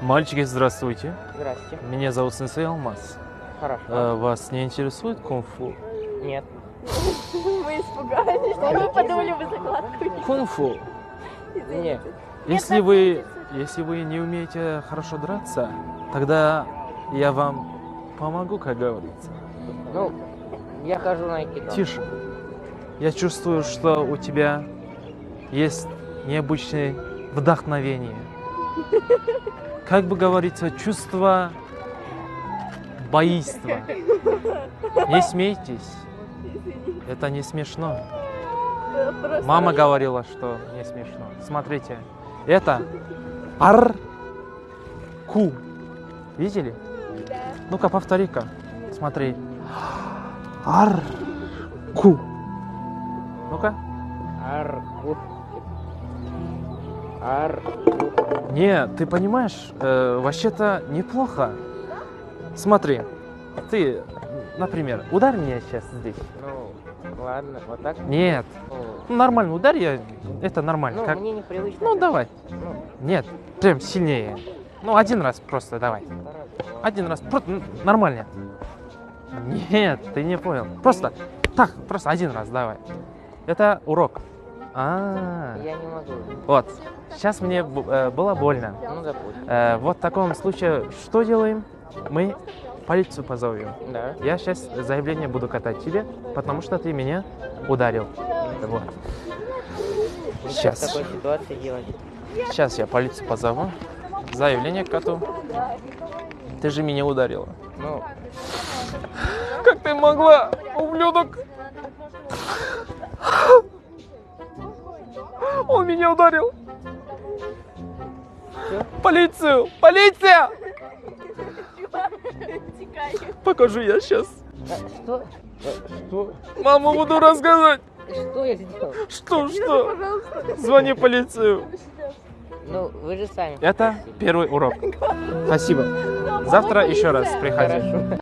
Мальчики, здравствуйте. Здрасте. Меня зовут Сенсей Алмаз. Хорошо. Вас не интересует кунг-фу? Нет. Мы испугались, что мы подумали, вы закладку. Кунг-фу. Нет. Если вы не умеете хорошо драться, тогда я вам помогу, как говорится. Ну, я хожу на айкидо. Тише. Я чувствую, что у тебя есть необычное вдохновение. Как бы говорится, чувство боиства. Не смейтесь. Это не смешно. Мама говорила, что не смешно. Смотрите. Это ар-ку. Видели? Да. Ну-ка, повтори-ка. Смотри. Ар-ку. Ну-ка. Арку. Арку. Нет, ты понимаешь, вообще-то неплохо. Смотри, ты, например, ударь меня сейчас здесь. Ну, ладно, вот так. Нет, Ну, нормально, ударь я, это нормально. ну, Как? мне непривычно. Ну, давай. Ну, Нет, прям сильнее. Ну, один раз просто давай. хорошо. Один раз, просто нормально. Нет, ты не понял. Просто так, просто один раз давай. Это урок. Я не могу. Вот. Сейчас мне было больно. Ну, допустим. Вот в таком случае что делаем? Мы полицию позовем. Да. Я сейчас заявление буду катать тебе, потому что ты меня ударил. Вот. Что в Сейчас. такой ситуации делать? Сейчас я полицию позову. Заявление кату. Ты же меня ударила. Ну, Как ты могла, ублюдок? Он меня ударил. Всё? Полицию! Полиция! Текай. Покажу я сейчас. что? Что? Маму буду рассказывать. Что я сделал? Что? Пожалуйста. Звони полицию. Ну, вы же сами. Это первый урок. Спасибо. Завтра еще раз приходи. Хорошо.